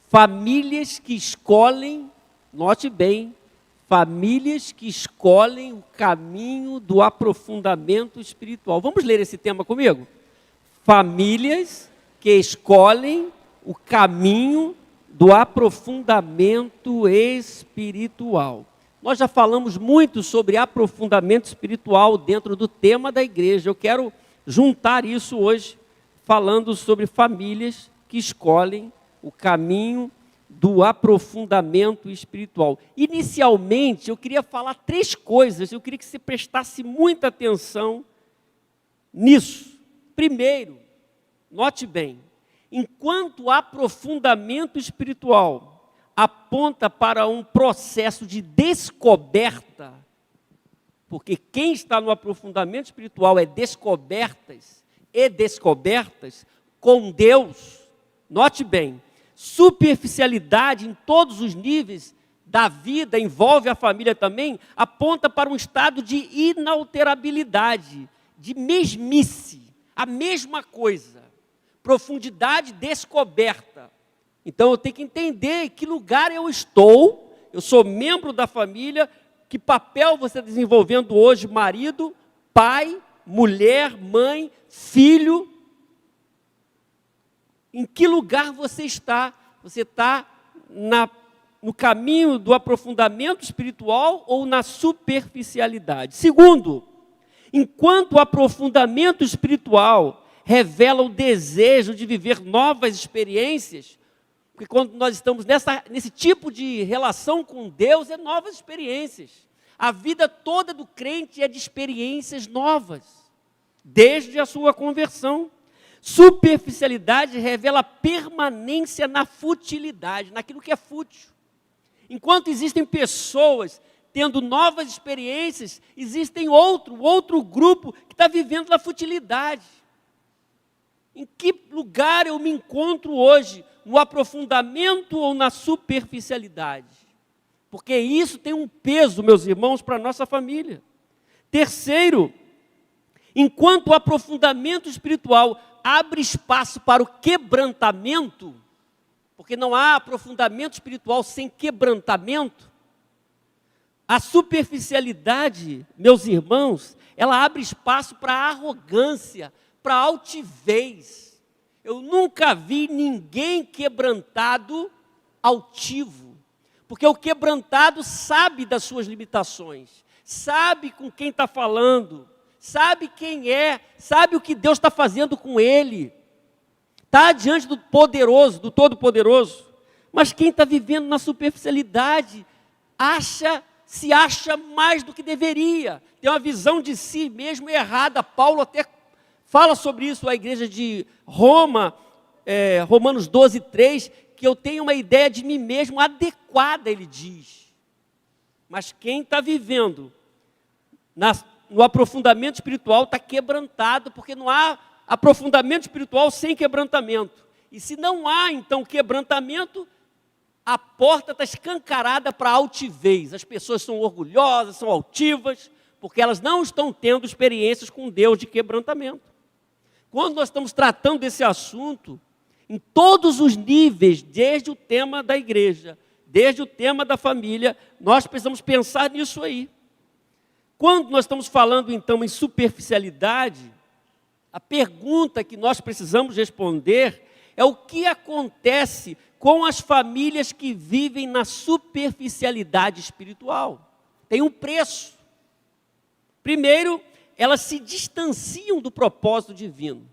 famílias que escolhem, note bem, famílias que escolhem o caminho do aprofundamento espiritual. Vamos ler esse tema comigo? Famílias que escolhem o caminho do aprofundamento espiritual. Nós já falamos muito sobre aprofundamento espiritual dentro do tema da igreja. Eu quero juntar isso hoje, falando sobre famílias que escolhem o caminho do aprofundamento espiritual. Inicialmente, eu queria falar 3 coisas, eu queria que você prestasse muita atenção nisso. Primeiro, note bem, enquanto o aprofundamento espiritual aponta para um processo de descoberta, porque quem está no aprofundamento espiritual é descobertas com Deus. Note bem, superficialidade em todos os níveis da vida, envolve a família também, aponta para um estado de inalterabilidade, de mesmice, a mesma coisa, profundidade descoberta. Então eu tenho que entender em que lugar eu estou, eu sou membro da família, que papel você está desenvolvendo hoje, marido, pai, mulher, mãe, filho. Em que lugar você está? Você está no caminho do aprofundamento espiritual ou na superficialidade? Segundo, enquanto o aprofundamento espiritual revela o desejo de viver novas experiências, porque quando nós estamos nesse tipo de relação com Deus, é novas experiências. A vida toda do crente é de experiências novas, desde a sua conversão. Superficialidade revela permanência na futilidade, naquilo que é fútil. Enquanto existem pessoas tendo novas experiências, existem outro grupo que está vivendo na futilidade. Em que lugar eu me encontro hoje? No aprofundamento ou na superficialidade? Porque isso tem um peso, meus irmãos, para a nossa família. Terceiro, enquanto o aprofundamento espiritual abre espaço para o quebrantamento, porque não há aprofundamento espiritual sem quebrantamento, a superficialidade, meus irmãos, ela abre espaço para a arrogância, para a altivez. Eu nunca vi ninguém quebrantado altivo, porque o quebrantado sabe das suas limitações, sabe com quem está falando, sabe quem é, sabe o que Deus está fazendo com ele, está diante do poderoso, do todo-poderoso. Mas quem está vivendo na superficialidade, se acha mais do que deveria, tem uma visão de si mesmo errada. Paulo até fala sobre isso à igreja de Roma, Romanos 12:3, que eu tenho uma ideia de mim mesmo adequada, ele diz. Mas quem está vivendo no aprofundamento espiritual está quebrantado, porque não há aprofundamento espiritual sem quebrantamento. E se não há, então, quebrantamento, a porta está escancarada para a altivez. As pessoas são orgulhosas, são altivas, porque elas não estão tendo experiências com Deus de quebrantamento. Quando nós estamos tratando desse assunto, em todos os níveis, desde o tema da igreja, desde o tema da família, nós precisamos pensar nisso aí. Quando nós estamos falando, então, em superficialidade, a pergunta que nós precisamos responder é o que acontece com as famílias que vivem na superficialidade espiritual. Tem um preço. Primeiro, elas se distanciam do propósito divino.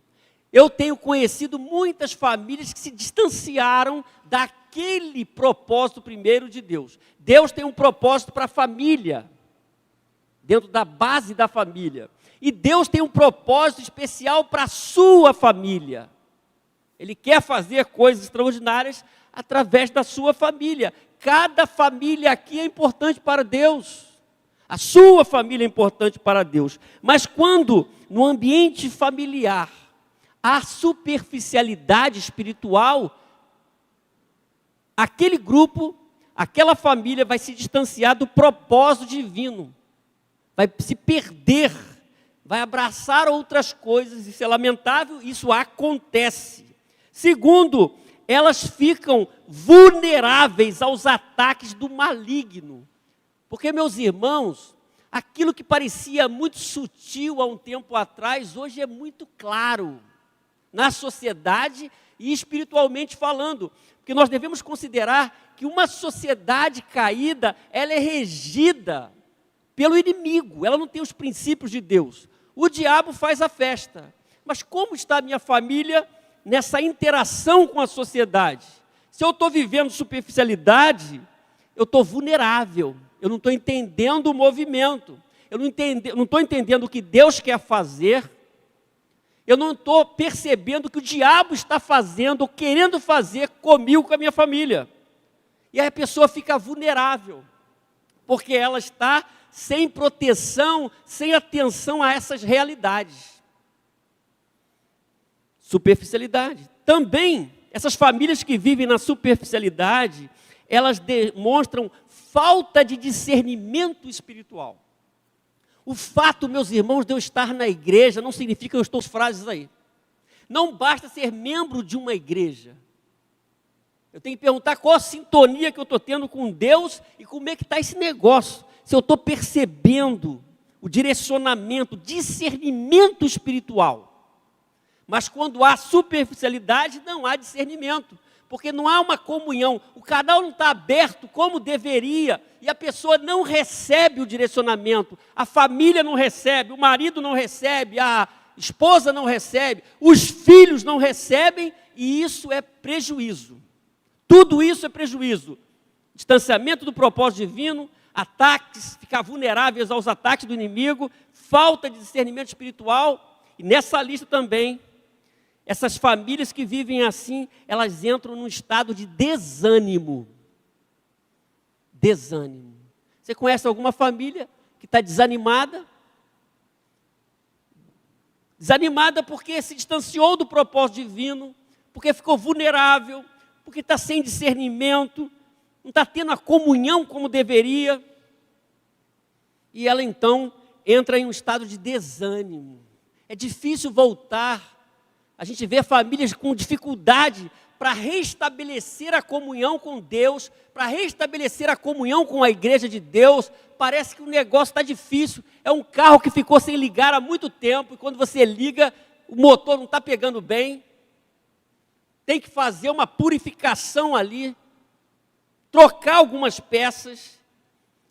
Eu tenho conhecido muitas famílias que se distanciaram daquele propósito primeiro de Deus. Deus tem um propósito para a família, dentro da base da família. E Deus tem um propósito especial para a sua família. Ele quer fazer coisas extraordinárias através da sua família. Cada família aqui é importante para Deus. A sua família é importante para Deus. Mas quando no ambiente familiar há superficialidade espiritual, aquele grupo, aquela família vai se distanciar do propósito divino. Vai se perder, vai abraçar outras coisas. Isso é lamentável, isso acontece. Segundo, elas ficam vulneráveis aos ataques do maligno. Porque, meus irmãos, aquilo que parecia muito sutil há um tempo atrás, hoje é muito claro na sociedade e espiritualmente falando. Porque nós devemos considerar que uma sociedade caída, ela é regida pelo inimigo, ela não tem os princípios de Deus. O diabo faz a festa. Mas como está a minha família nessa interação com a sociedade? Se eu estou vivendo superficialidade, eu estou vulnerável. Eu não estou entendendo o movimento. Eu não estou entendendo o que Deus quer fazer. Eu não estou percebendo o que o diabo está fazendo ou querendo fazer comigo, com a minha família. E aí a pessoa fica vulnerável, porque ela está sem proteção, sem atenção a essas realidades. Superficialidade. Também, essas famílias que vivem na superficialidade, elas demonstram falta de discernimento espiritual. O fato, meus irmãos, de eu estar na igreja, não significa que eu estou frases aí. Não basta ser membro de uma igreja. Eu tenho que perguntar qual a sintonia que eu estou tendo com Deus e como é que está esse negócio. Se eu estou percebendo o direcionamento, discernimento espiritual. Mas quando há superficialidade, não há discernimento. Porque não há uma comunhão, o canal não está aberto como deveria, e a pessoa não recebe o direcionamento, a família não recebe, o marido não recebe, a esposa não recebe, os filhos não recebem, e isso é prejuízo. Tudo isso é prejuízo. Distanciamento do propósito divino, ataques, ficar vulneráveis aos ataques do inimigo, falta de discernimento espiritual, e nessa lista também, essas famílias que vivem assim, elas entram num estado de desânimo. Desânimo. Você conhece alguma família que está desanimada? Desanimada porque se distanciou do propósito divino, porque ficou vulnerável, porque está sem discernimento, não está tendo a comunhão como deveria. E ela então entra em um estado de desânimo. É difícil voltar. A gente vê famílias com dificuldade para restabelecer a comunhão com Deus, para restabelecer a comunhão com a igreja de Deus. Parece que o negócio está difícil. É um carro que ficou sem ligar há muito tempo, e quando você liga, o motor não está pegando bem. Tem que fazer uma purificação ali, trocar algumas peças.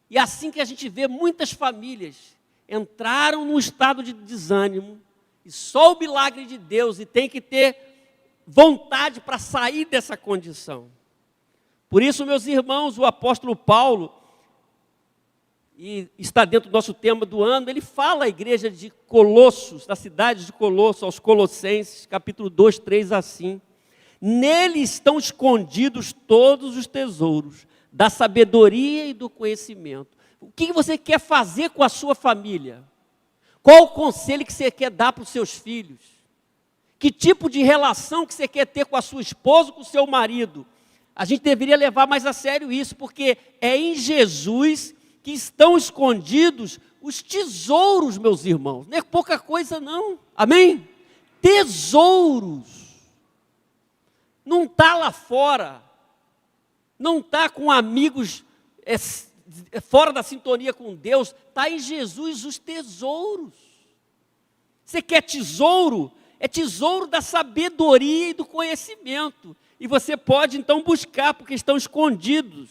E assim que a gente vê muitas famílias entraram num estado de desânimo, e só o milagre de Deus, e tem que ter vontade para sair dessa condição. Por isso, meus irmãos, o apóstolo Paulo, e está dentro do nosso tema do ano, ele fala à igreja de Colossos, da cidade de Colossos, aos Colossenses, capítulo 2, 3, assim: nele estão escondidos todos os tesouros da sabedoria e do conhecimento. O que você quer fazer com a sua família? Qual o conselho que você quer dar para os seus filhos? Que tipo de relação que você quer ter com a sua esposa, com o seu marido? A gente deveria levar mais a sério isso, porque é em Jesus que estão escondidos os tesouros, meus irmãos. Não é pouca coisa não, amém? Tesouros. Não está lá fora, não está com amigos fora da sintonia com Deus, está em Jesus os tesouros. Você quer tesouro? É tesouro da sabedoria e do conhecimento. E você pode então buscar, porque estão escondidos.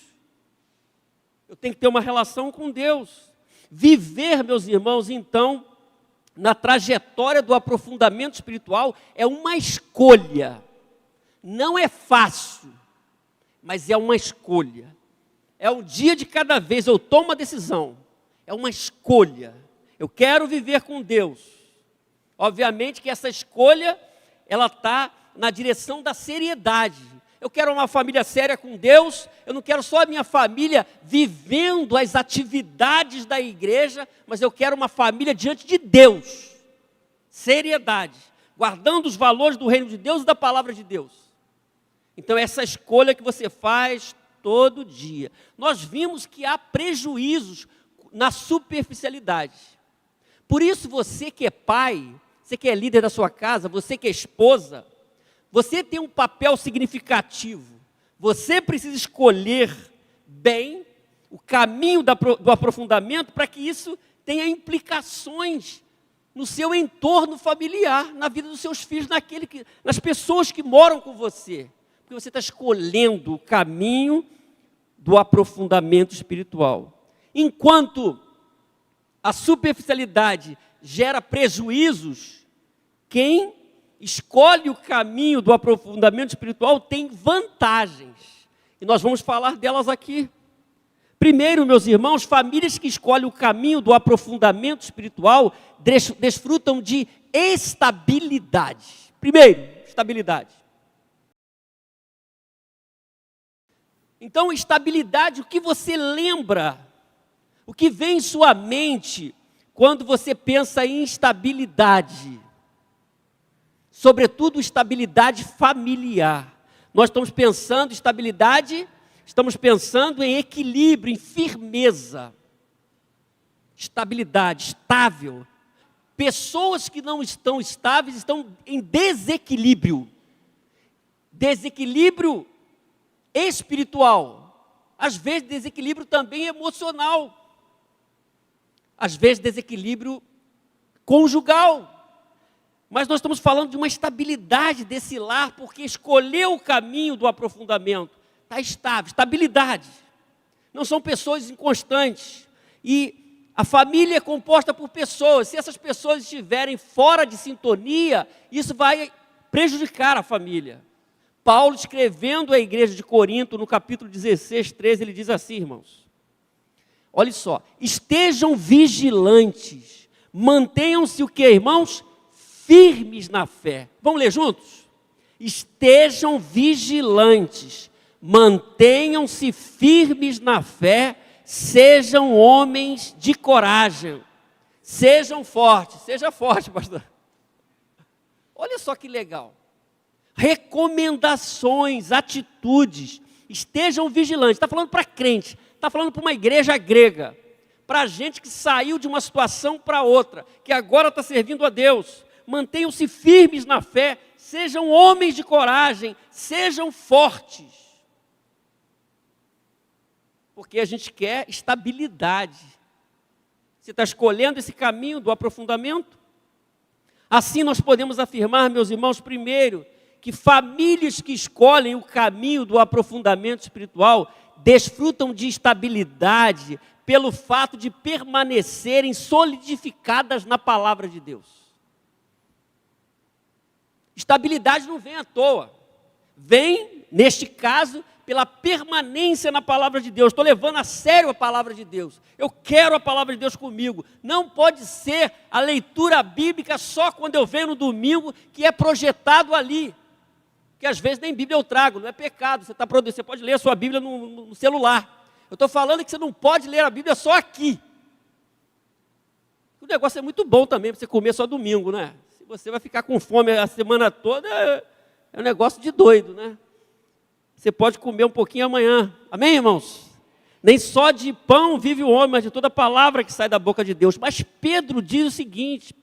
Eu tenho que ter uma relação com Deus. Viver, meus irmãos, então, na trajetória do aprofundamento espiritual, é uma escolha. Não é fácil, mas é uma escolha. É um dia de cada vez, eu tomo uma decisão. É uma escolha. Eu quero viver com Deus. Obviamente que essa escolha, ela está na direção da seriedade. Eu quero uma família séria com Deus. Eu não quero só a minha família vivendo as atividades da igreja, mas eu quero uma família diante de Deus. Seriedade. Guardando os valores do reino de Deus e da palavra de Deus. Então essa escolha que você faz todo dia. Nós vimos que há prejuízos na superficialidade. Por isso você que é pai, você que é líder da sua casa, você que é esposa, Você tem um papel significativo. Você precisa escolher bem o caminho do aprofundamento para que isso tenha implicações no seu entorno familiar, na vida dos seus filhos, nas pessoas que moram com você. Porque você está escolhendo o caminho do aprofundamento espiritual. Enquanto a superficialidade gera prejuízos, quem escolhe o caminho do aprofundamento espiritual tem vantagens. E nós vamos falar delas aqui. Primeiro, meus irmãos, famílias que escolhem o caminho do aprofundamento espiritual desfrutam de estabilidade. Primeiro, estabilidade. Então, estabilidade, o que você lembra? O que vem em sua mente quando você pensa em estabilidade? Sobretudo, estabilidade familiar. Nós estamos pensando em estabilidade, estamos pensando em equilíbrio, em firmeza. Estabilidade, estável. Pessoas que não estão estáveis estão em desequilíbrio. Desequilíbrio espiritual. Às vezes, desequilíbrio também emocional. Às vezes, desequilíbrio conjugal. Mas nós estamos falando de uma estabilidade desse lar, porque escolheu o caminho do aprofundamento. Está estável, estabilidade. Não são pessoas inconstantes. E a família é composta por pessoas. Se essas pessoas estiverem fora de sintonia, isso vai prejudicar a família. Paulo, escrevendo à igreja de Corinto, no capítulo 16, 13, ele diz assim, irmãos. Olha só. Estejam vigilantes. Mantenham-se o quê, irmãos? Firmes na fé. Vamos ler juntos? Estejam vigilantes, mantenham-se firmes na fé, sejam homens de coragem, sejam fortes. Seja forte, pastor. Olha só que legal. Recomendações, atitudes, estejam vigilantes. Está falando para crente, está falando para uma igreja grega, para gente que saiu de uma situação para outra, que agora está servindo a Deus. Mantenham-se firmes na fé, sejam homens de coragem, sejam fortes. Porque a gente quer estabilidade. Você está escolhendo esse caminho do aprofundamento? Assim nós podemos afirmar, meus irmãos, primeiro, que famílias que escolhem o caminho do aprofundamento espiritual desfrutam de estabilidade pelo fato de permanecerem solidificadas na palavra de Deus. Estabilidade não vem à toa. Vem, neste caso, pela permanência na palavra de Deus. Estou levando a sério a palavra de Deus. Eu quero a palavra de Deus comigo. Não pode ser a leitura bíblica só quando eu venho no domingo, que é projetado ali. Que às vezes nem Bíblia eu trago, não é pecado. Você pode ler a sua Bíblia no celular. Eu estou falando que você não pode ler a Bíblia só aqui. O negócio é muito bom também para você comer só domingo, né? Você vai ficar com fome a semana toda, é um negócio de doido, né? Você pode comer um pouquinho amanhã. Amém, irmãos? Nem só de pão vive o homem, mas de toda palavra que sai da boca de Deus. Mas Pedro diz o seguinte,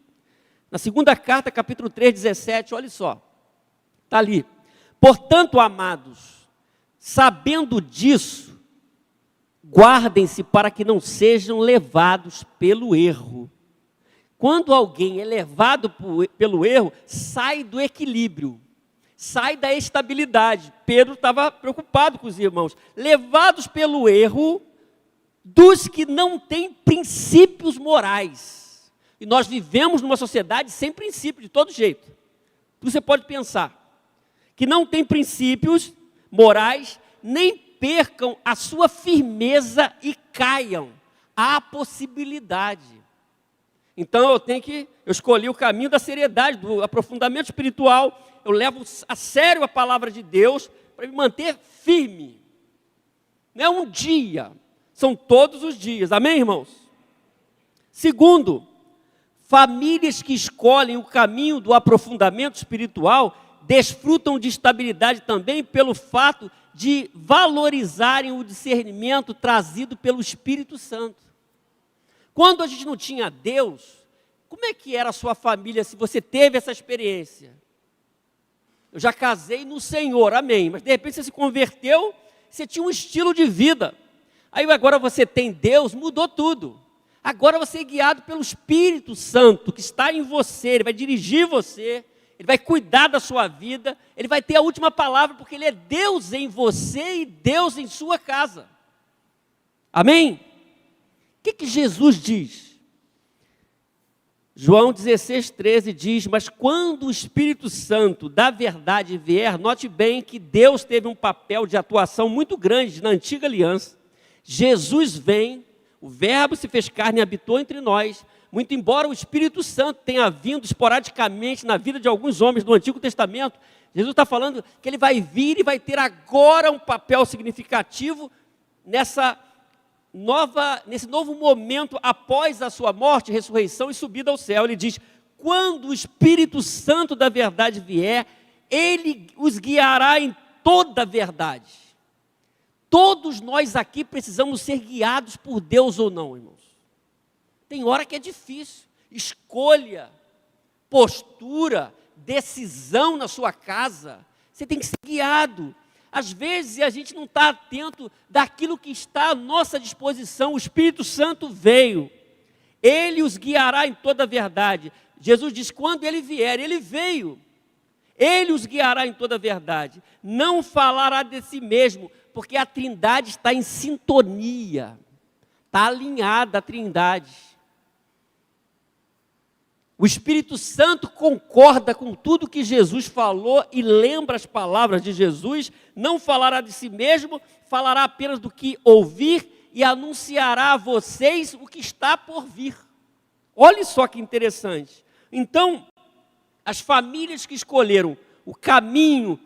na segunda carta, capítulo 3, 17, olha só. Está ali. Portanto, amados, sabendo disso, guardem-se para que não sejam levados pelo erro. Quando alguém é levado pelo erro, sai do equilíbrio, sai da estabilidade. Pedro estava preocupado com os irmãos. Levados pelo erro dos que não têm princípios morais. E nós vivemos numa sociedade sem princípio, de todo jeito. Você pode pensar que não tem princípios morais, nem percam a sua firmeza e caiam. Há possibilidade. Então eu escolhi o caminho da seriedade, do aprofundamento espiritual. Eu levo a sério a palavra de Deus para me manter firme. Não é um dia, são todos os dias. Amém, irmãos? Segundo, famílias que escolhem o caminho do aprofundamento espiritual desfrutam de estabilidade também pelo fato de valorizarem o discernimento trazido pelo Espírito Santo. Quando a gente não tinha Deus, como é que era a sua família se você teve essa experiência? eu já casei no Senhor, amém. Mas de repente você se converteu, você tinha um estilo de vida. Aí agora você tem Deus, mudou tudo. Agora você é guiado pelo Espírito Santo que está em você, Ele vai dirigir você, Ele vai cuidar da sua vida, Ele vai ter a última palavra, porque Ele é Deus em você e Deus em sua casa. Amém? O que Jesus diz? João 16,13 diz, mas quando o Espírito Santo da verdade vier, note bem que Deus teve um papel de atuação muito grande na antiga aliança. Jesus vem, o Verbo se fez carne e habitou entre nós, muito embora o Espírito Santo tenha vindo esporadicamente na vida de alguns homens do Antigo Testamento, Jesus está falando que Ele vai vir e vai ter agora um papel significativo nesse novo momento após a sua morte, ressurreição e subida ao céu. Ele diz, quando o Espírito Santo da verdade vier, Ele os guiará em toda a verdade. Todos nós aqui precisamos ser guiados por Deus ou não, irmãos. Tem hora que é difícil. Escolha, postura, decisão na sua casa. Você tem que ser guiado. Às vezes a gente não está atento daquilo que está à nossa disposição. O Espírito Santo veio. Ele os guiará em toda a verdade. Jesus diz, quando Ele vier, Ele veio. Ele os guiará em toda a verdade. Não falará de si mesmo, porque a Trindade está em sintonia. Está alinhada a Trindade. O Espírito Santo concorda com tudo que Jesus falou e lembra as palavras de Jesus. Não falará de si mesmo, falará apenas do que ouvir e anunciará a vocês o que está por vir. Olha só que interessante. Então, as famílias que escolheram o caminho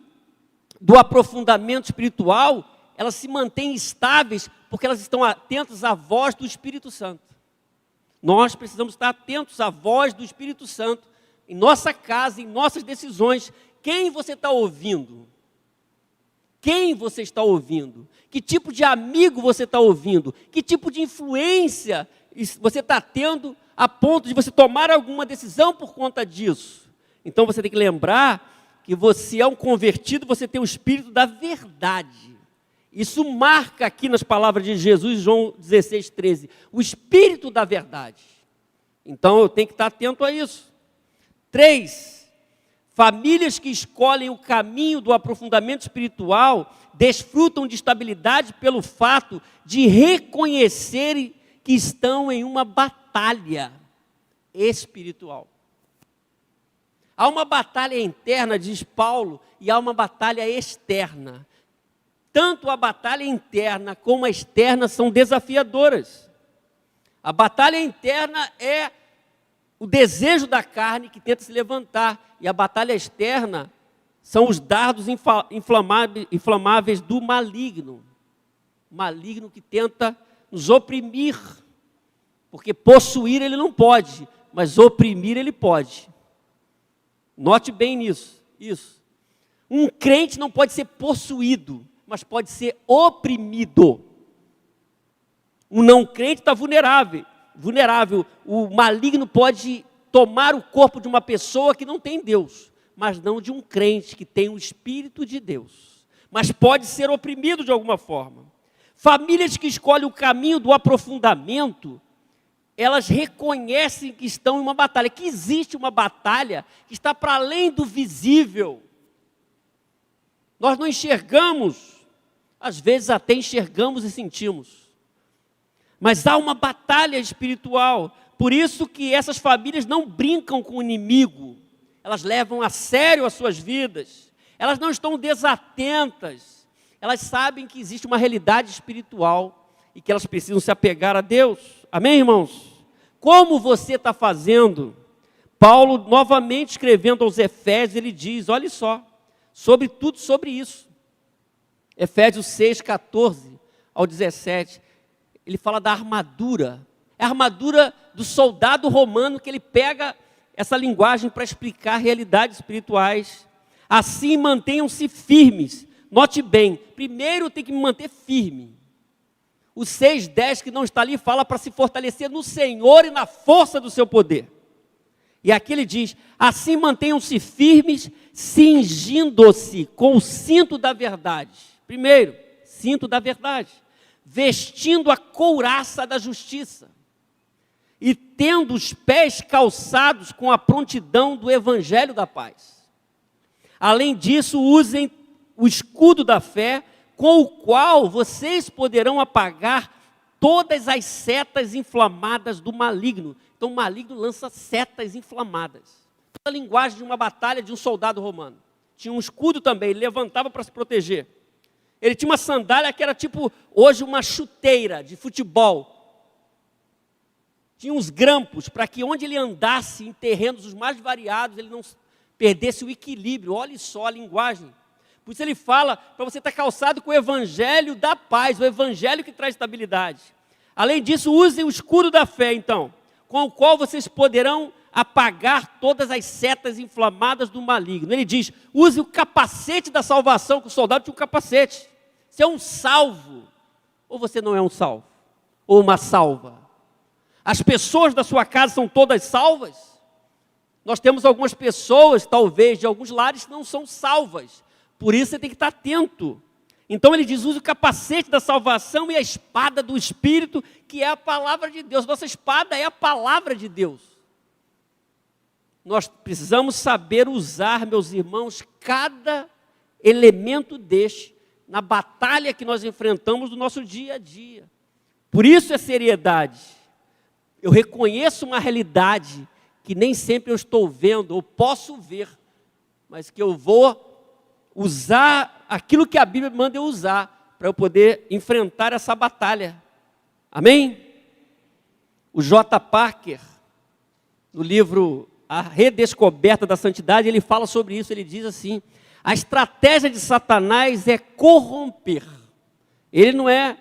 do aprofundamento espiritual, elas se mantêm estáveis porque elas estão atentas à voz do Espírito Santo. Nós precisamos estar atentos à voz do Espírito Santo em nossa casa, em nossas decisões. Quem você está ouvindo? Quem você está ouvindo? Que tipo de amigo você está ouvindo? Que tipo de influência você está tendo a ponto de você tomar alguma decisão por conta disso? Então você tem que lembrar que você é um convertido, você tem o Espírito da verdade. Isso marca aqui nas palavras de Jesus, João 16,13, o Espírito da verdade. Então eu tenho que estar atento a isso. 3, famílias que escolhem o caminho do aprofundamento espiritual desfrutam de estabilidade pelo fato de reconhecerem que estão em uma batalha espiritual. Há uma batalha interna, diz Paulo, e há uma batalha externa. Tanto a batalha interna como a externa são desafiadoras. A batalha interna é o desejo da carne que tenta se levantar. E a batalha externa são os dardos inflamáveis do maligno. O maligno que tenta nos oprimir. Porque possuir ele não pode, mas oprimir ele pode. Note bem nisso. Isso. Um crente não pode ser possuído, mas pode ser oprimido. Um não crente está vulnerável. O maligno pode tomar o corpo de uma pessoa que não tem Deus, mas não de um crente que tem o Espírito de Deus. Mas pode ser oprimido de alguma forma. Famílias que escolhem o caminho do aprofundamento, elas reconhecem que estão em uma batalha, que existe uma batalha que está para além do visível. Nós não enxergamos, às vezes até enxergamos e sentimos. Mas há uma batalha espiritual. Por isso que essas famílias não brincam com o inimigo. Elas levam a sério as suas vidas. Elas não estão desatentas. Elas sabem que existe uma realidade espiritual e que elas precisam se apegar a Deus. Amém, irmãos? Como você está fazendo? Paulo, novamente escrevendo aos Efésios, ele diz, olha só, sobre tudo sobre isso. Efésios 6, 14 ao 17, ele fala da armadura. É a armadura do soldado romano que ele pega essa linguagem para explicar realidades espirituais. Assim, mantenham-se firmes. Note bem, primeiro tem que me manter firme. O 6:10 que não está ali fala para se fortalecer no Senhor e na força do seu poder. E aqui ele diz, assim mantenham-se firmes, cingindo-se com o cinto da verdade. Primeiro, cinto da verdade. Vestindo a couraça da justiça. E tendo os pés calçados com a prontidão do evangelho da paz. Além disso, usem o escudo da fé, com o qual vocês poderão apagar todas as setas inflamadas do maligno. Então, o maligno lança setas inflamadas. A linguagem de uma batalha de um soldado romano. Tinha um escudo também, ele levantava para se proteger. Ele tinha uma sandália que era tipo, hoje, uma chuteira de futebol. Tinha uns grampos para que onde ele andasse em terrenos os mais variados, ele não perdesse o equilíbrio. Olha só a linguagem. Por isso ele fala para você estar calçado com o evangelho da paz, o evangelho que traz estabilidade. Além disso, usem o escudo da fé, então, com o qual vocês poderão apagar todas as setas inflamadas do maligno. Ele diz, use o capacete da salvação, que o soldado tinha um capacete. Você é um salvo, ou você não é um salvo, ou uma salva. As pessoas da sua casa são todas salvas? Nós temos algumas pessoas, talvez, de alguns lares que não são salvas. Por isso você tem que estar atento. Então ele diz, use o capacete da salvação e a espada do Espírito, que é a palavra de Deus. Nossa espada é a palavra de Deus. Nós precisamos saber usar, meus irmãos, cada elemento deste na batalha que nós enfrentamos no nosso dia a dia. Por isso é seriedade. Eu reconheço uma realidade que nem sempre eu estou vendo, ou posso ver, mas que eu vou usar aquilo que a Bíblia manda eu usar, para eu poder enfrentar essa batalha. Amém? O J. Parker, no livro A Redescoberta da Santidade, ele fala sobre isso, ele diz assim, a estratégia de Satanás é corromper. Ele não é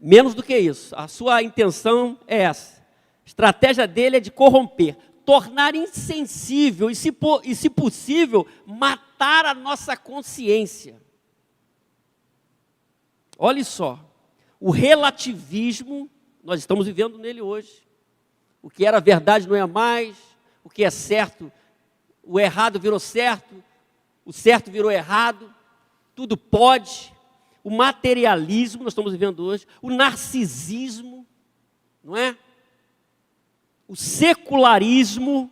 menos do que isso, a sua intenção é essa. A estratégia dele é de corromper, tornar insensível e, se possível, matar a nossa consciência. Olha só, o relativismo, nós estamos vivendo nele hoje. O que era verdade não é mais, o que é certo, o errado virou certo, o certo virou errado, tudo pode. O materialismo, nós estamos vivendo hoje, o narcisismo, não é? O secularismo,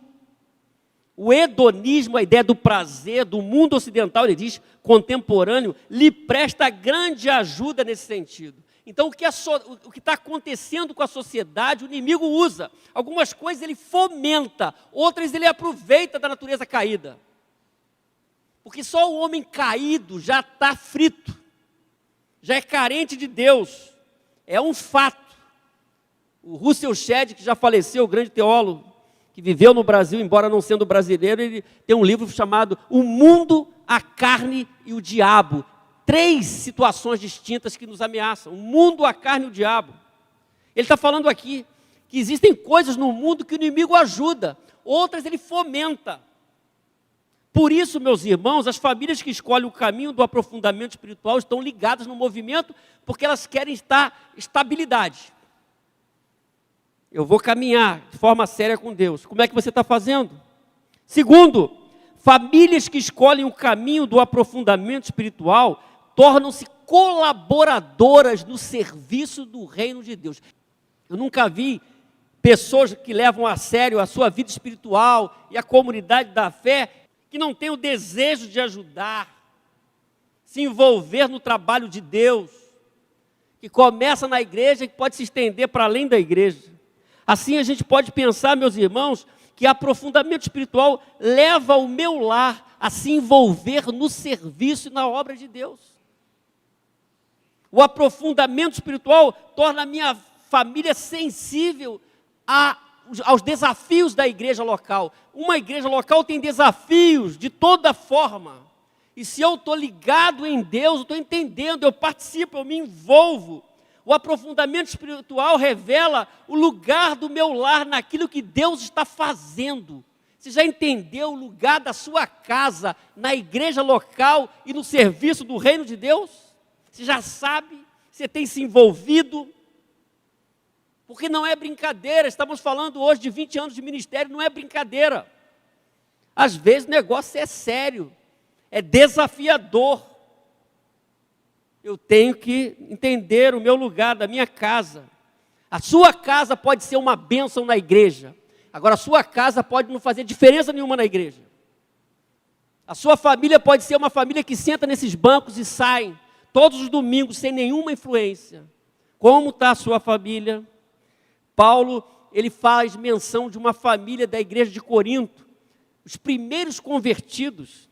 o hedonismo, a ideia do prazer, do mundo ocidental, ele diz, contemporâneo, lhe presta grande ajuda nesse sentido. Então, o que está acontecendo com a sociedade, o inimigo usa. Algumas coisas ele fomenta, outras ele aproveita da natureza caída. Porque só o homem caído já está frito, já é carente de Deus, é um fato. O Russell Shedd, que já faleceu, o grande teólogo, que viveu no Brasil, embora não sendo brasileiro, ele tem um livro chamado O Mundo, a Carne e o Diabo. 3 situações distintas que nos ameaçam. O mundo, a carne e o diabo. Ele está falando aqui que existem coisas no mundo que o inimigo ajuda, outras ele fomenta. Por isso, meus irmãos, as famílias que escolhem o caminho do aprofundamento espiritual estão ligadas no movimento porque elas querem estabilidade. Eu vou caminhar de forma séria com Deus. Como é que você está fazendo? Segundo, famílias que escolhem o caminho do aprofundamento espiritual tornam-se colaboradoras no serviço do reino de Deus. Eu nunca vi pessoas que levam a sério a sua vida espiritual e a comunidade da fé, que não têm o desejo de ajudar, se envolver no trabalho de Deus, que começa na igreja e que pode se estender para além da igreja. Assim a gente pode pensar, meus irmãos, que aprofundamento espiritual leva o meu lar a se envolver no serviço e na obra de Deus. O aprofundamento espiritual torna a minha família sensível aos desafios da igreja local. Uma igreja local tem desafios de toda forma. E se eu estou ligado em Deus, eu estou entendendo, eu participo, eu me envolvo. O aprofundamento espiritual revela o lugar do meu lar naquilo que Deus está fazendo. Você já entendeu o lugar da sua casa na igreja local e no serviço do reino de Deus? Você já sabe? Você tem se envolvido? Porque não é brincadeira, estamos falando hoje de 20 anos de ministério, não é brincadeira. Às vezes o negócio é sério, é desafiador. Eu tenho que entender o meu lugar, da minha casa. A sua casa pode ser uma bênção na igreja. Agora, a sua casa pode não fazer diferença nenhuma na igreja. A sua família pode ser uma família que senta nesses bancos e sai todos os domingos sem nenhuma influência. Como está a sua família? Paulo, ele faz menção de uma família da igreja de Corinto. Os primeiros convertidos.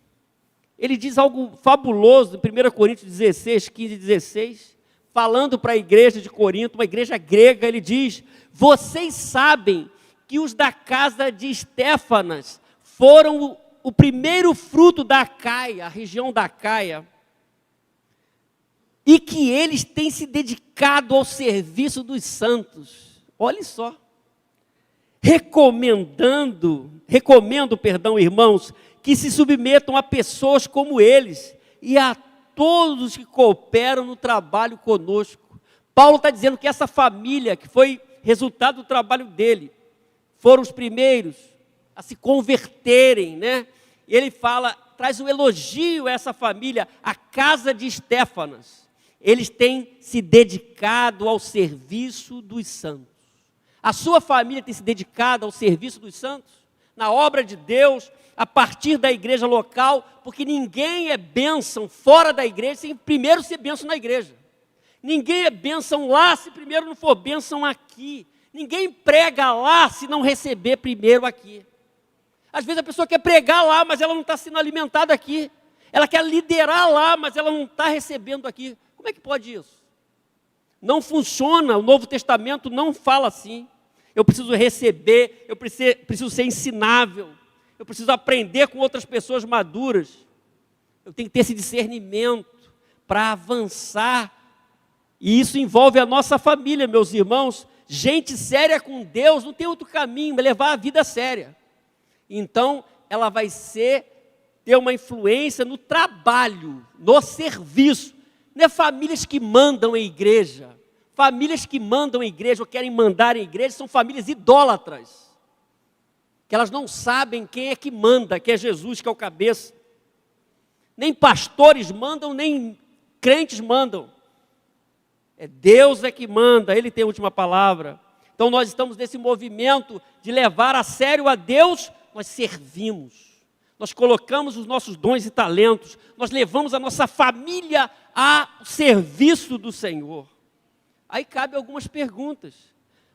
Ele diz algo fabuloso em 1 Coríntios 16, 15 e 16, falando para a igreja de Corinto, uma igreja grega, ele diz: vocês sabem que os da casa de Estéfanas foram o primeiro fruto da Acaia, a região da Acaia, e que eles têm se dedicado ao serviço dos santos. Olha só. Recomendo, irmãos, que se submetam a pessoas como eles e a todos que cooperam no trabalho conosco. Paulo está dizendo que essa família, que foi resultado do trabalho dele, foram os primeiros a se converterem, né? E ele fala, traz um elogio a essa família, a casa de Estéfanas. Eles têm se dedicado ao serviço dos santos. A sua família tem se dedicado ao serviço dos santos, na obra de Deus, a partir da igreja local, porque ninguém é bênção fora da igreja sem primeiro ser bênção na igreja. Ninguém é bênção lá se primeiro não for bênção aqui. Ninguém prega lá se não receber primeiro aqui. Às vezes a pessoa quer pregar lá, mas ela não está sendo alimentada aqui. Ela quer liderar lá, mas ela não está recebendo aqui. Como é que pode isso? Não funciona, o Novo Testamento não fala assim. Eu preciso receber, eu preciso ser ensinável. Eu preciso aprender com outras pessoas maduras. Eu tenho que ter esse discernimento para avançar. E isso envolve a nossa família, meus irmãos. Gente séria com Deus não tem outro caminho, é levar a vida séria. Então, ela vai ter uma influência no trabalho, no serviço. Não é famílias que mandam em igreja. Famílias que mandam em igreja ou querem mandar em igreja são famílias idólatras. Que elas não sabem quem é que manda, que é Jesus, que é o cabeça. Nem pastores mandam, nem crentes mandam. É Deus é que manda, Ele tem a última palavra. Então nós estamos nesse movimento de levar a sério a Deus, nós servimos. Nós colocamos os nossos dons e talentos, nós levamos a nossa família ao serviço do Senhor. Aí cabe algumas perguntas.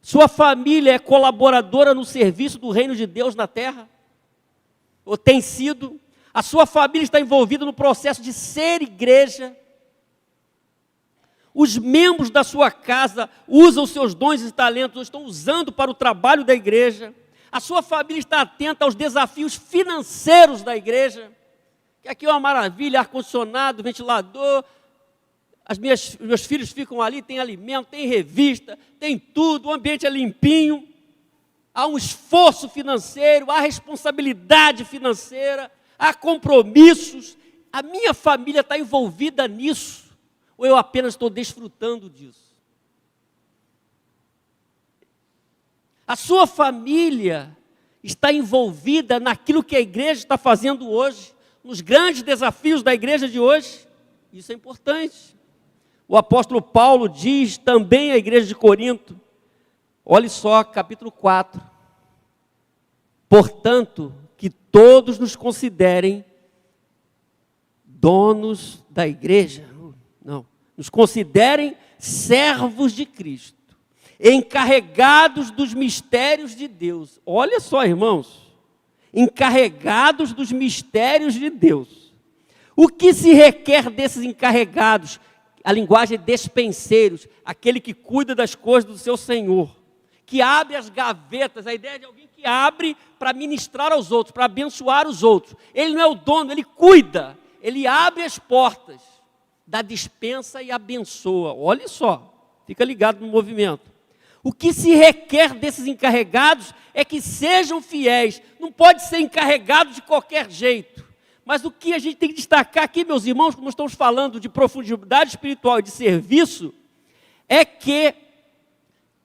Sua família é colaboradora no serviço do reino de Deus na terra? Ou tem sido? A sua família está envolvida no processo de ser igreja? Os membros da sua casa usam seus dons e talentos, ou estão usando para o trabalho da igreja? A sua família está atenta aos desafios financeiros da igreja? Que aqui é uma maravilha, ar-condicionado, ventilador. Meus filhos ficam ali, tem alimento, tem revista, tem tudo, o ambiente é limpinho. Há um esforço financeiro, há responsabilidade financeira, há compromissos. A minha família está envolvida nisso, ou eu apenas estou desfrutando disso? A sua família está envolvida naquilo que a igreja está fazendo hoje, nos grandes desafios da igreja de hoje? Isso é importante. O apóstolo Paulo diz também à igreja de Corinto, olhe só, capítulo 4. Portanto, que todos nos considerem donos da igreja. Não, nos considerem servos de Cristo, encarregados dos mistérios de Deus. Olha só, irmãos, encarregados dos mistérios de Deus. O que se requer desses encarregados? A linguagem é despenseiros, aquele que cuida das coisas do seu Senhor, que abre as gavetas, a ideia de alguém que abre para ministrar aos outros, para abençoar os outros. Ele não é o dono, ele cuida, ele abre as portas da dispensa e abençoa. Olha só, fica ligado no movimento. O que se requer desses encarregados é que sejam fiéis, não pode ser encarregado de qualquer jeito. Mas o que a gente tem que destacar aqui, meus irmãos, como estamos falando de profundidade espiritual e de serviço, é que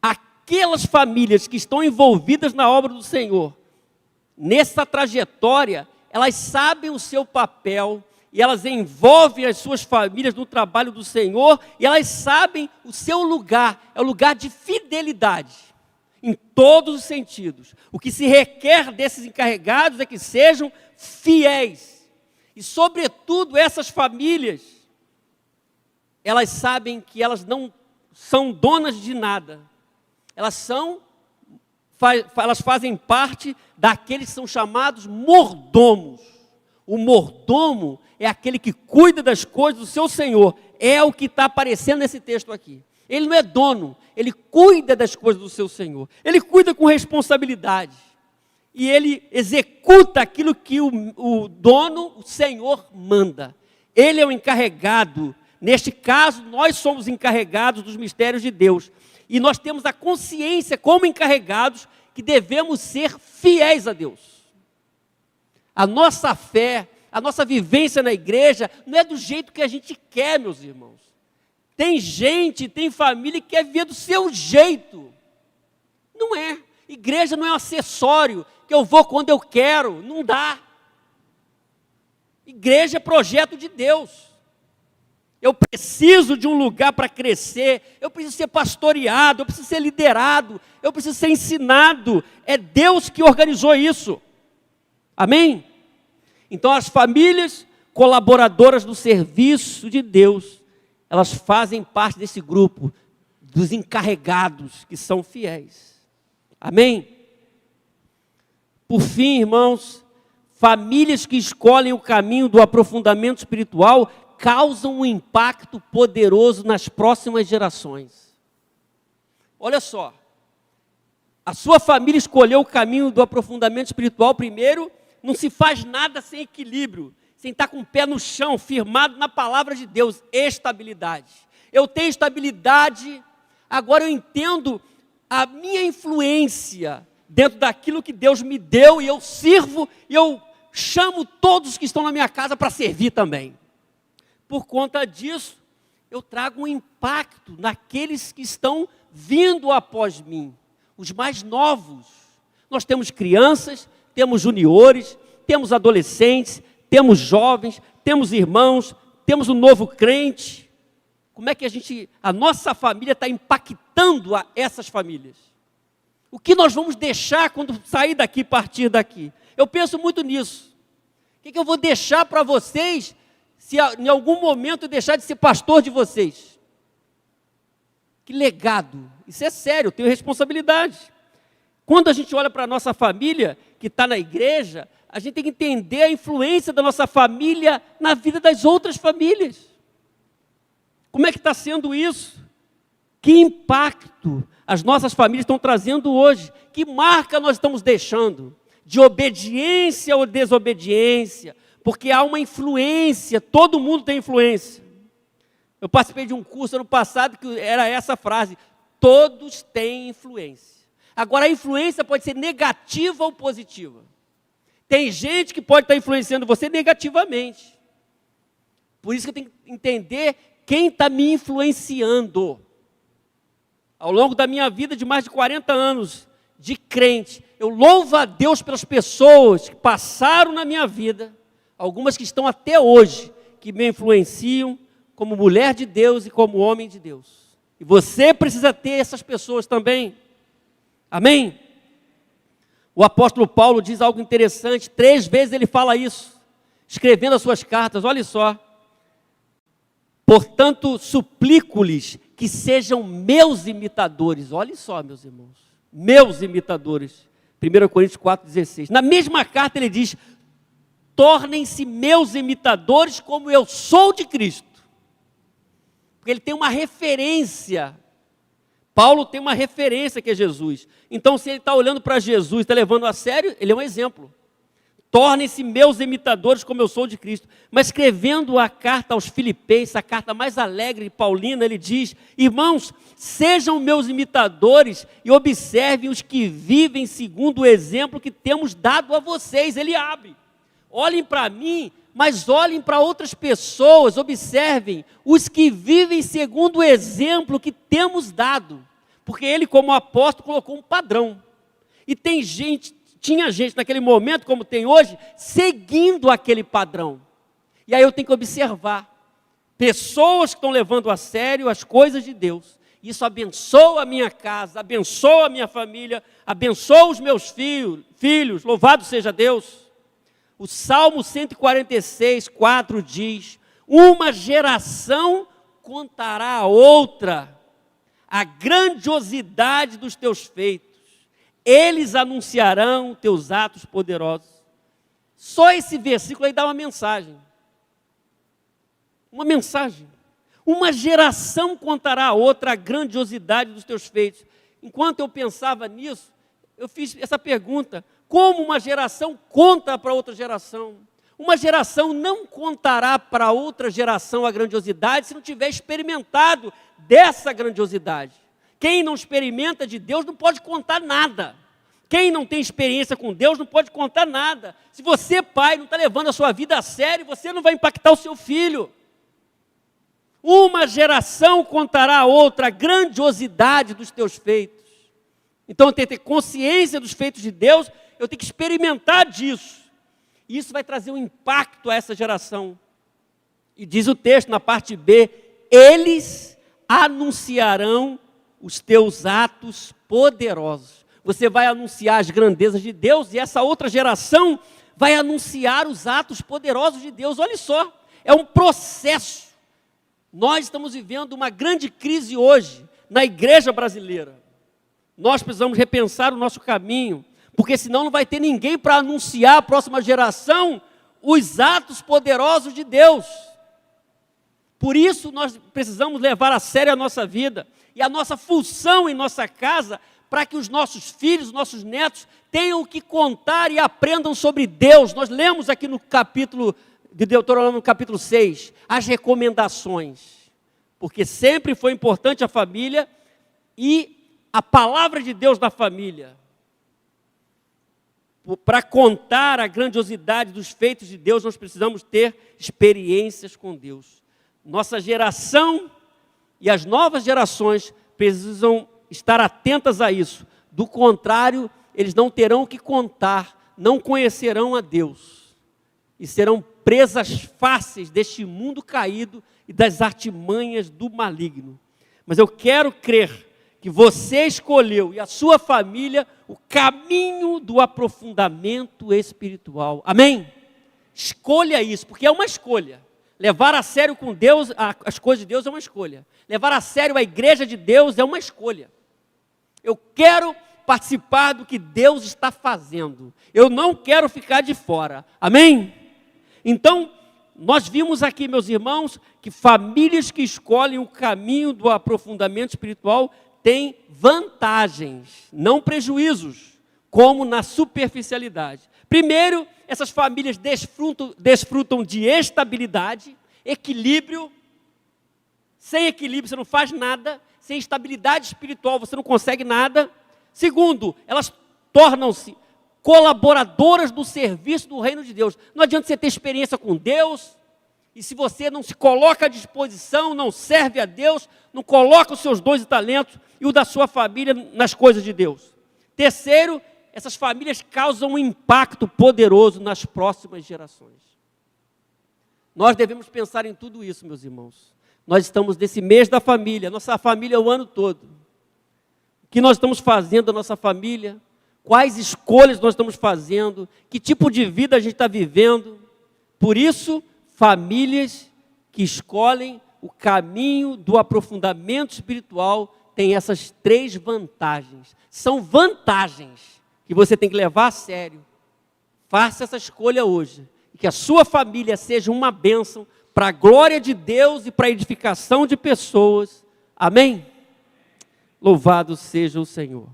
aquelas famílias que estão envolvidas na obra do Senhor, nessa trajetória, elas sabem o seu papel, e elas envolvem as suas famílias no trabalho do Senhor, e elas sabem o seu lugar, é o lugar de fidelidade, em todos os sentidos. O que se requer desses encarregados é que sejam fiéis, e sobretudo essas famílias, elas sabem que elas não são donas de nada, elas fazem parte daqueles que são chamados mordomos. O mordomo é aquele que cuida das coisas do seu senhor. É o que está aparecendo nesse texto aqui. Ele não é dono, ele cuida das coisas do seu senhor. Ele cuida com responsabilidade. E ele executa aquilo que o dono, o senhor, manda. Ele é o encarregado. Neste caso, nós somos encarregados dos mistérios de Deus. E nós temos a consciência, como encarregados, que devemos ser fiéis a Deus. A nossa fé, a nossa vivência na igreja, não é do jeito que a gente quer, meus irmãos. Tem gente, tem família que quer viver do seu jeito. Não é. Igreja não é um acessório, que eu vou quando eu quero. Não dá. Igreja é projeto de Deus. Eu preciso de um lugar para crescer, eu preciso ser pastoreado, eu preciso ser liderado, eu preciso ser ensinado. É Deus que organizou isso. Amém? Então as famílias colaboradoras do serviço de Deus, elas fazem parte desse grupo dos encarregados que são fiéis. Amém? Por fim, irmãos, famílias que escolhem o caminho do aprofundamento espiritual causam um impacto poderoso nas próximas gerações. Olha só, a sua família escolheu o caminho do aprofundamento espiritual primeiro. Não se faz nada sem equilíbrio, sem estar com o pé no chão, firmado na palavra de Deus. Estabilidade. Eu tenho estabilidade, agora eu entendo a minha influência dentro daquilo que Deus me deu, e eu sirvo, e eu chamo todos que estão na minha casa para servir também. Por conta disso, eu trago um impacto naqueles que estão vindo após mim, os mais novos. Nós temos crianças, temos juniores, temos adolescentes, temos jovens, temos irmãos, temos um novo crente. Como é que a nossa família está impactando essas famílias? O que nós vamos deixar quando sair daqui, partir daqui? Eu penso muito nisso. O que eu vou deixar para vocês, se em algum momento eu deixar de ser pastor de vocês? Que legado! Isso é sério, eu tenho responsabilidade. Quando a gente olha para a nossa família, que está na igreja, a gente tem que entender a influência da nossa família na vida das outras famílias. Como é que está sendo isso? Que impacto as nossas famílias estão trazendo hoje? Que marca nós estamos deixando? De obediência ou desobediência? Porque há uma influência, todo mundo tem influência. Eu participei de um curso ano passado que era essa frase: todos têm influência. Agora, a influência pode ser negativa ou positiva. Tem gente que pode estar influenciando você negativamente. Por isso que eu tenho que entender quem está me influenciando. Ao longo da minha vida de mais de 40 anos de crente, eu louvo a Deus pelas pessoas que passaram na minha vida, algumas que estão até hoje, que me influenciam como mulher de Deus e como homem de Deus. E você precisa ter essas pessoas também. Amém? O apóstolo Paulo diz algo interessante, 3 vezes ele fala isso, escrevendo as suas cartas, olha só. Portanto, suplico-lhes que sejam meus imitadores. Olha só, meus irmãos, meus imitadores. 1 Coríntios 4,16. Na mesma carta ele diz: tornem-se meus imitadores como eu sou de Cristo. Porque ele tem uma referência. Paulo tem uma referência que é Jesus. Então, se ele está olhando para Jesus, está levando a sério, ele é um exemplo. Tornem-se meus imitadores como eu sou de Cristo. Mas escrevendo a carta aos Filipenses, a carta mais alegre e paulina, ele diz: irmãos, sejam meus imitadores e observem os que vivem segundo o exemplo que temos dado a vocês. Ele abre. Olhem para mim, mas olhem para outras pessoas, observem os que vivem segundo o exemplo que temos dado. Porque ele, como apóstolo, colocou um padrão. E tem gente, tinha gente naquele momento, como tem hoje, seguindo aquele padrão. E aí eu tenho que observar pessoas que estão levando a sério as coisas de Deus. Isso abençoa a minha casa, abençoa a minha família, abençoa os meus filhos, louvado seja Deus. O Salmo 146, 4 diz: uma geração contará a outra a grandiosidade dos teus feitos, eles anunciarão teus atos poderosos. Só esse versículo aí dá uma mensagem. Uma mensagem. Uma geração contará a outra a grandiosidade dos teus feitos. Enquanto eu pensava nisso, eu fiz essa pergunta: como uma geração conta para outra geração? Uma geração não contará para outra geração a grandiosidade se não tiver experimentado dessa grandiosidade. Quem não experimenta de Deus não pode contar nada. Quem não tem experiência com Deus não pode contar nada. Se você, pai, não está levando a sua vida a sério, você não vai impactar o seu filho. Uma geração contará a outra a grandiosidade dos teus feitos. Então eu tenho que ter consciência dos feitos de Deus, eu tenho que experimentar disso. E isso vai trazer um impacto a essa geração. E diz o texto na parte B: eles anunciarão os teus atos poderosos. Você vai anunciar as grandezas de Deus e essa outra geração vai anunciar os atos poderosos de Deus. Olha só, é um processo. Nós estamos vivendo uma grande crise hoje na igreja brasileira. Nós precisamos repensar o nosso caminho, porque senão não vai ter ninguém para anunciar à próxima geração os atos poderosos de Deus. Por isso nós precisamos levar a sério a nossa vida e a nossa função em nossa casa, para que os nossos filhos, os nossos netos tenham o que contar e aprendam sobre Deus. Nós lemos aqui no capítulo de Deuteronômio, no capítulo 6, as recomendações, porque sempre foi importante a família e a palavra de Deus na família. Para contar a grandiosidade dos feitos de Deus, nós precisamos ter experiências com Deus. Nossa geração e as novas gerações precisam estar atentas a isso. Do contrário, eles não terão o que contar, não conhecerão a Deus e serão presas fáceis deste mundo caído e das artimanhas do maligno. Mas eu quero crer que você escolheu e a sua família o caminho do aprofundamento espiritual. Amém? Escolha isso, porque é uma escolha. Levar a sério com Deus, as coisas de Deus é uma escolha. Levar a sério a igreja de Deus é uma escolha. Eu quero participar do que Deus está fazendo. Eu não quero ficar de fora. Amém? Então, nós vimos aqui, meus irmãos, que famílias que escolhem o caminho do aprofundamento espiritual têm vantagens, não prejuízos, como na superficialidade. Primeiro, essas famílias desfrutam de estabilidade, equilíbrio. Sem equilíbrio você não faz nada, sem estabilidade espiritual você não consegue nada. Segundo, elas tornam-se colaboradoras do serviço do reino de Deus. Não adianta você ter experiência com Deus, e se você não se coloca à disposição, não serve a Deus, não coloca os seus dons e talentos e o da sua família nas coisas de Deus. Terceiro, essas famílias causam um impacto poderoso nas próximas gerações. Nós devemos pensar em tudo isso, meus irmãos. Nós estamos nesse mês da família, nossa família é o ano todo. O que nós estamos fazendo da nossa família? Quais escolhas nós estamos fazendo? Que tipo de vida a gente está vivendo? Por isso, famílias que escolhem o caminho do aprofundamento espiritual têm essas 3 vantagens. São vantagens que você tem que levar a sério. Faça essa escolha hoje. E que a sua família seja uma bênção para a glória de Deus e para a edificação de pessoas. Amém? Louvado seja o Senhor.